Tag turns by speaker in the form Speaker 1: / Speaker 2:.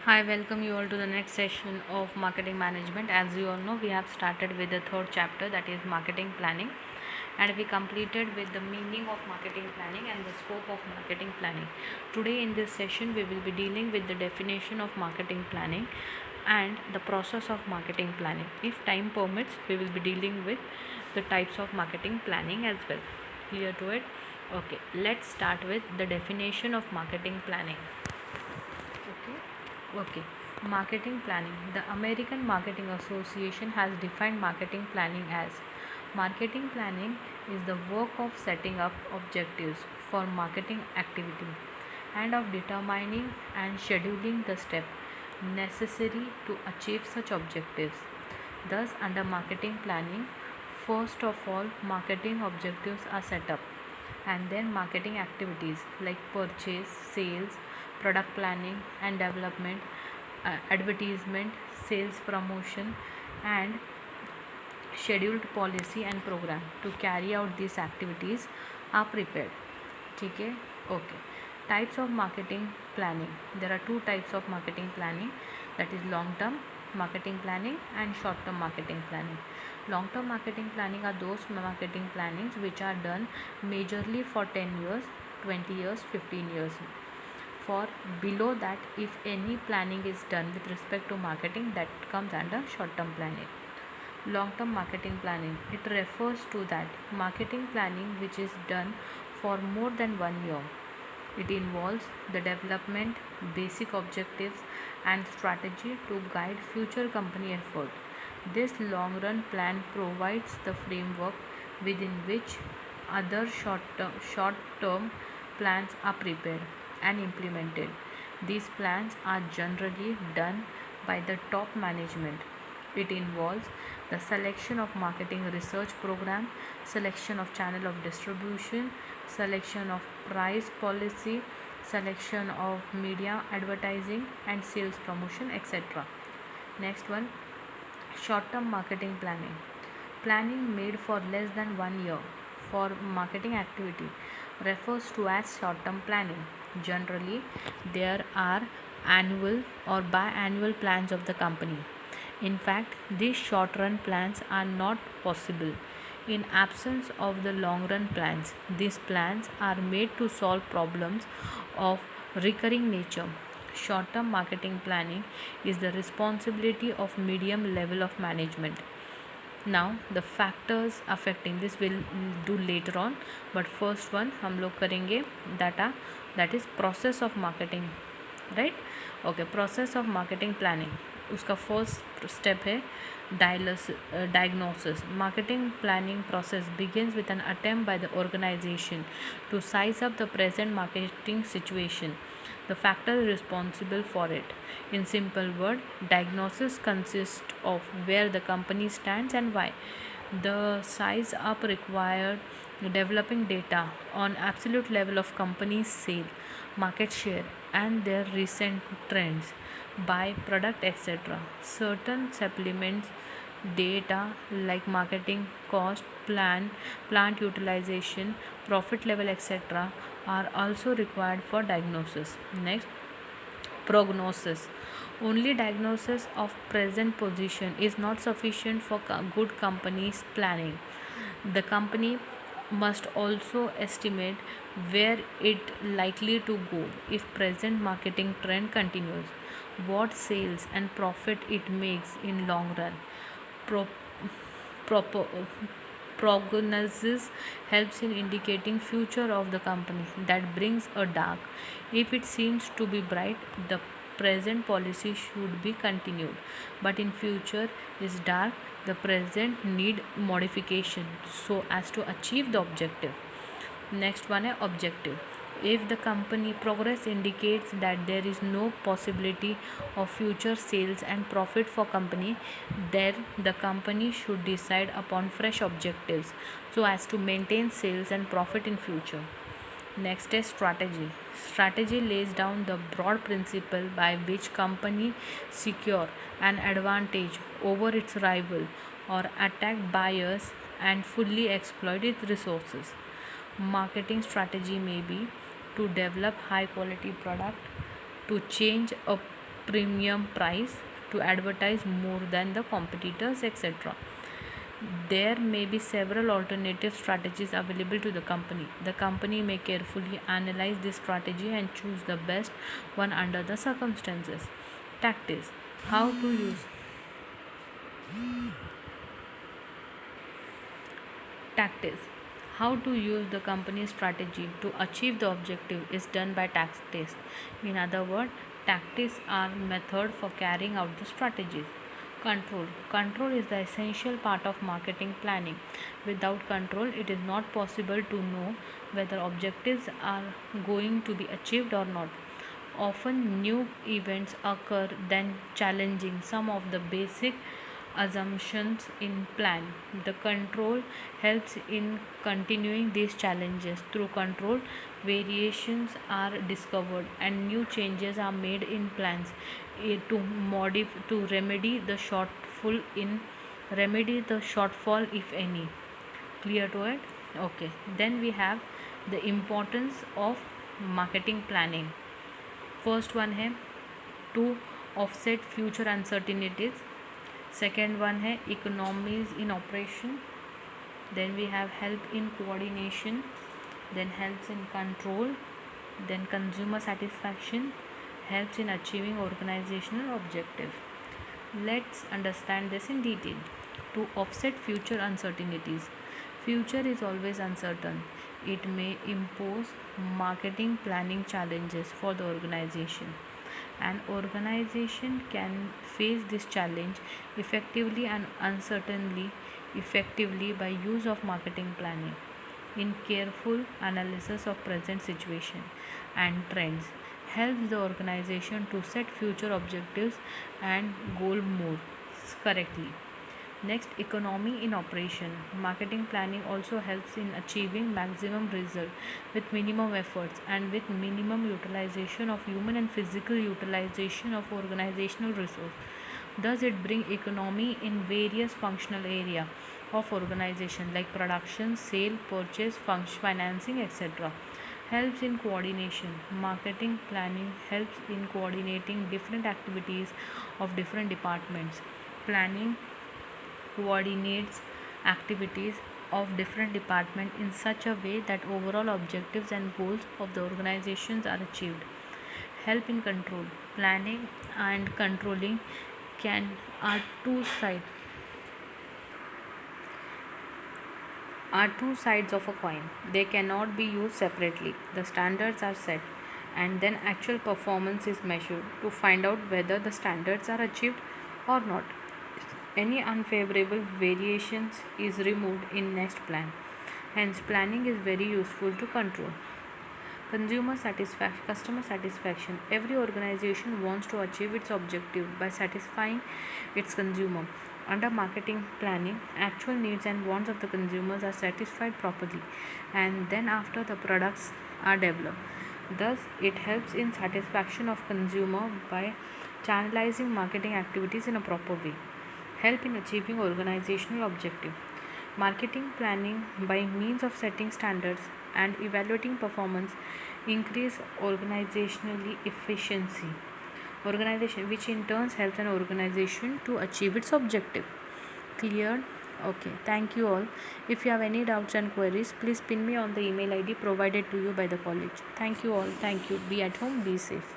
Speaker 1: Hi, welcome you all to the next session of marketing management. As you all know, we have started with the third chapter, that is marketing planning, and we completed with the meaning of marketing planning and the scope of marketing planning. Today in this session, we will be dealing with the definition of marketing planning and the process of marketing planning. If time permits, we will be dealing with the types of marketing planning as well. Clear to it? Okay, let's start with the definition of marketing planning. Okay, marketing planning. The American Marketing Association has defined marketing planning as marketing planning is the work of setting up objectives for marketing activity and of determining and scheduling the steps necessary to achieve such objectives. Thus, under marketing planning, first of all, marketing objectives are set up, and then marketing activities like purchase, sales, product planning and development, advertisement, sales promotion, and scheduled policy and program to carry out these activities are prepared. ठीक है? Okay. Types of marketing planning. There are two types of marketing planning, that is long term marketing planning and short term marketing planning. Long term marketing planning are those marketing plannings which are done majorly for 10 years, 20 years, 15 years. For below that, if any planning is done with respect to marketing, that comes under short term planning. Long term marketing planning, it refers to that marketing planning which is done for more than 1 year. It involves the development, basic objectives and strategy to guide future company effort. This long run plan provides the framework within which other short term plans are prepared and implemented. These plans are generally done by the top management. It involves the selection of marketing research program, selection of channel of distribution, selection of price policy, selection of media advertising and sales promotion, etc. Next one, short term marketing planning. Planning made for less than 1 year for marketing activity refers to as short term planning. Generally, there are annual or biannual plans of the company. In fact, these short run plans are not possible. In absence of the long run plans, these plans are made to solve problems of recurring nature. Short term marketing planning is the responsibility of medium level of management. Now the factors affecting this will do later on, but first one हम लोग करेंगे data, that is process of marketing, right? Okay, process of marketing planning, उसका first step है diagnosis. Marketing planning process begins with an attempt by the organization to size up the present marketing situation, the factors responsible for it. In simple word, diagnosis consists of where the company stands and why. The size up required developing data on absolute level of company's sale, market share and their recent trends by product, etc. Certain supplements data like marketing cost, plant utilization, profit level, etc. are also required for diagnosis. Next, prognosis. Only diagnosis of present position is not sufficient for good company's planning. The company must also estimate where it likely to go if present marketing trend continues, what sales and profit it makes in long run. Pro- propo- Prognosis helps in indicating future of the company that brings a dark. If it seems to be bright, the present policy should be continued, but in future is dark, the present need modification so as to achieve the objective. Next one is objective. If the company progress indicates that there is no possibility of future sales and profit for company, then the company should decide upon fresh objectives so as to maintain sales and profit in future. Next is strategy. Strategy lays down the broad principle by which company secure an advantage over its rival or attack buyers and fully exploit its resources. Marketing strategy may be to develop high quality product, to change a premium price, to advertise more than the competitors, etc. There may be several alternative strategies available to the company. The company may carefully analyze this strategy and choose the best one under the circumstances. Tactics. How to use tactics. How to use the company's strategy to achieve the objective is done by tactics. In other words, tactics are method for carrying out the strategies. Control. Control is the essential part of marketing planning. Without control, it is not possible to know whether objectives are going to be achieved or not. Often, new events occur then challenging some of the basic assumptions in plan. The control helps in continuing these challenges. Through control, variations are discovered and new changes are made in plans to remedy the shortfall if any. Clear to it? Okay. Then we have the importance of marketing planning. First one है to offset future uncertainties. Second one है economies in operation. Then we have help in coordination. Then helps in control. Then consumer satisfaction. Helps in achieving organisational objective. Let's understand this in detail. To offset future uncertainties. Future is always uncertain. It may impose marketing planning challenges for the organization. An organization can face this challenge effectively and uncertainly effectively by use of marketing planning. In careful analysis of present situation and trends helps the organization to set future objectives and goal more correctly. Next, economy in operation. Marketing planning also helps in achieving maximum result with minimum efforts and with minimum utilization of human and physical utilization of organizational resource. Thus, it brings economy in various functional area of organization like production, sale, purchase, financing, etc. Helps in coordination. Marketing planning helps in coordinating different activities of different departments. Planning coordinates activities of different departments in such a way that overall objectives and goals of the organizations are achieved. Help in control. Planning and controlling are two sides of a coin. They cannot be used separately. The standards are set and then actual performance is measured to find out whether the standards are achieved or not. Any unfavorable variations is removed in next plan. Hence, planning is very useful to control. Customer satisfaction. Every organization wants to achieve its objective by satisfying its consumer. Under marketing planning, actual needs and wants of the consumers are satisfied properly, and then after the products are developed. Thus, it helps in satisfaction of consumer by channelizing marketing activities in a proper way. Help in achieving organizational objective. Marketing planning by means of setting standards and evaluating performance increase organizational efficiency. Which in turn helps an organization to achieve its objective. Clear? Okay, thank you all. If you have any doubts and queries, please pin me on the email ID provided to you by the college. Thank you all. Thank you. Be at home, be safe.